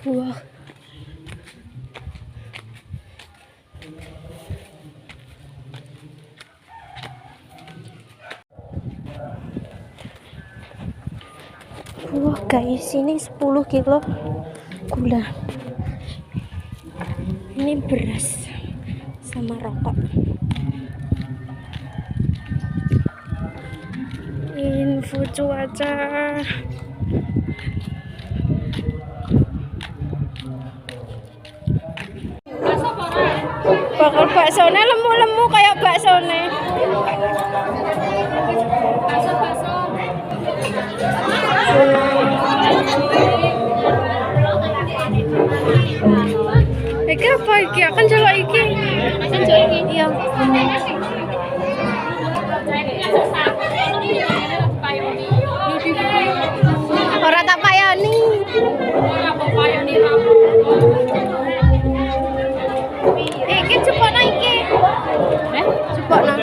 Wah. Wah guys, ini 10 kilo gula. Ini beras sama rokok. Info cuaca. Bakal baksone lemu-lemu kayak baksone. Iki apa iki? Akan jelok iki. Akan jelok iki. Iya. Ora tak payoni. Iki cepokno iki. Cepokno.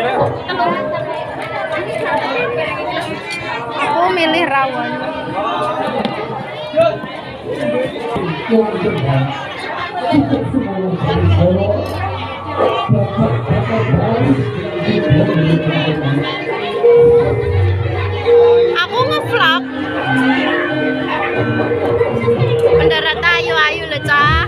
Aku milih rawon. Aku nge-vlog. Mendarat ayu lho, Cah.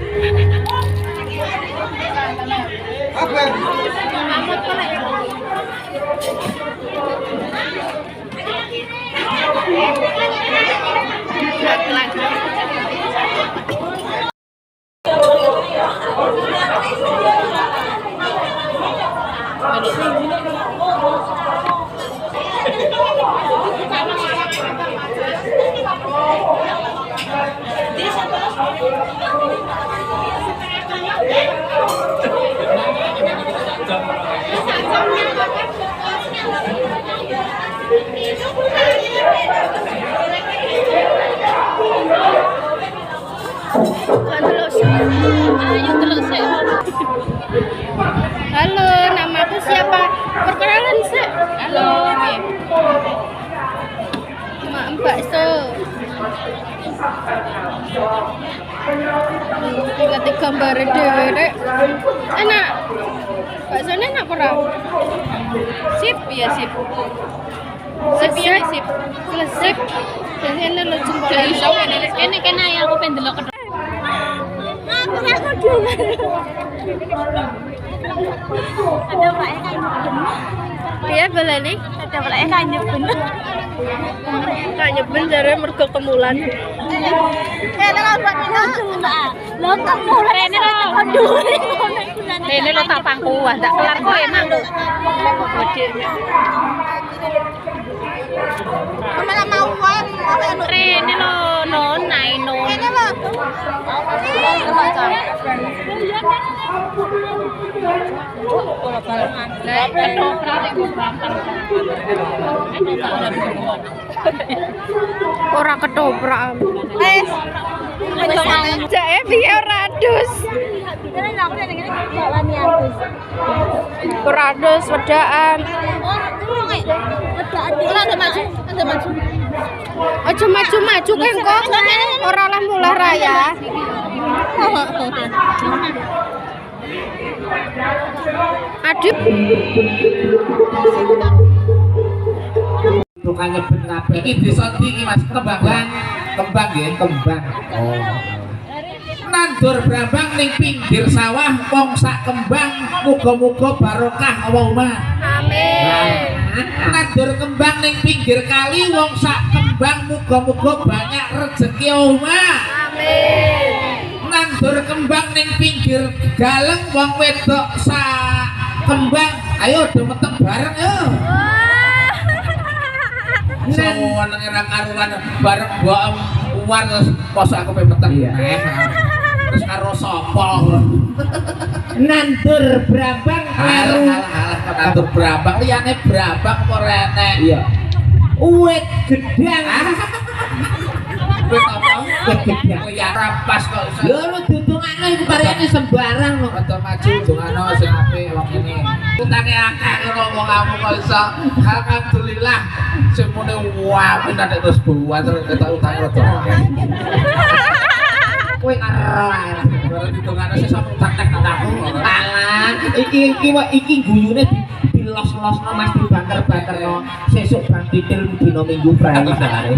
Halo, namaku siapa? Perkenalan sih. Halo. Mak bakso. Ngerti gambar dhewe rek. Enak. Baksonya enak ora? Sip ya sip. Sip ya sip. Sip. Kene lho jempol iso kene kene aku pengen delok. Aku juga. Ada Pak Eka iya balane ada Pak Eka nyeben. Kak nyeben jare mergo kemulan. Terus buat lo kemulan rene lo konduri rene lo tak pangku ndak kelar kok emang lho. Godene. Malah mau wae rene lo non nai non. Rene lo. Ora ketoprak. Jake piye ora adus. Ora adus wedaan. Aja maju-maju kan kok. Ora lah mulai raya. Adip tukang nyebut kabeh iki desa iki Mas kembang nggih kembang. Oh. Nandur brambang ning pinggir sawah wong sak kembang muga-muga barokah Allahumma. amin. Nandur kembang ning pinggir kali wong sak kembang muga-muga banyak rezeki Allahumma. Amin. Nandur kembang ning pinggir galeng wong wedok sak kembang ayo do meteng bareng yo. Semua nang karuan bareng mbok uwan terus poso aku pengen meteng. Terus karo sapa? Nandur brambang karo nandur brambang liyane brambang apa rene? Iya. Uwit gedang. Wit apa? Wit gedang liyan rapas kok. Lho lu dudungane iku parene sembarang lho. Rada maju dongano sing apik wong ini. Utane akeh ngono wong kamu kok iso. Alhamdulillah sing mune wae nek terus buat ketok utang rada akeh. kowe karo ae. Bareng ditungane sesama praktek aku. Alah, iki guyune dilos-losno Mas dibanter-banterno. Sesuk bang titil dina Minggu prei bare.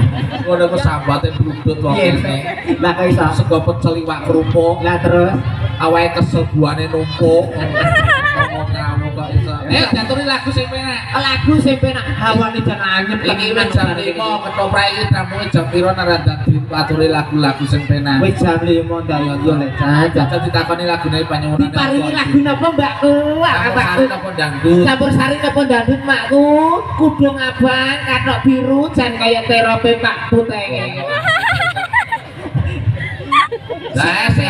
Ngono ku sambate bludut wong kene. Lah kok iso Sego pecel iwak kerupuk. lah terus Awake kesel buane numpuk. Ngomong kamu kok iso. Jaturi lagu sing penak. lagu sing penak hawane jan anyep Iki wis jam 5 ketoprak iki tamuke jam piro nang dadi aturi lagu-lagu sing penak. wis jam 5 dayo yo lek jajan Jajal ditakoni lagune panyuwunane. diparingi lagu napa mbakku Sari napa dangdut. campur sari napa dangdut makku kudung abang kathok biru jan kaya terope Pak Putenge Lah aku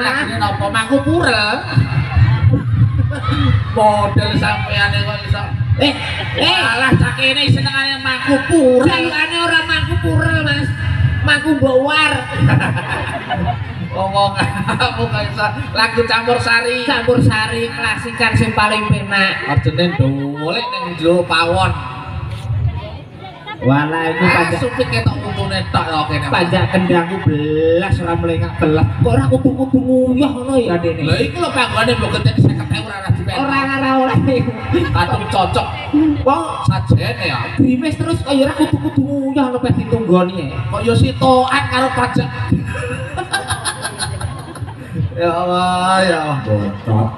lagune napa mangku purel. Model sampeane kok iso. Alah sakene senengane mangku purel. jalane ora mangku purel Mas mangku mbok war Ngomong kamu kok iso lagu campur sari klasikan sing paling penak artine dolek ning jero pawon. wala iku pajak Supit ketok untune tok kok kene. pajak kendangku belas ora melengak belas kok ora kutu-kutu nguyah ngono ya dene Lha iku lho panggone mbok gede 50.000 ora dipek. ora oleh Katung cocok. kok Sajene ya. grimes terus kaya ora kutu-kutu nguyah lho pes ditunggoni Kok yo sitokan karo pajak. Ya Allah, ya Allah.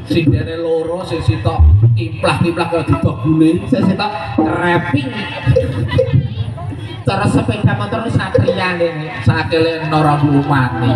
Sing dene loro sing sitok implah-implah kaya dibagule. sesuk rapping cara sepeda motor satria dene Sakele Nora Bulumani.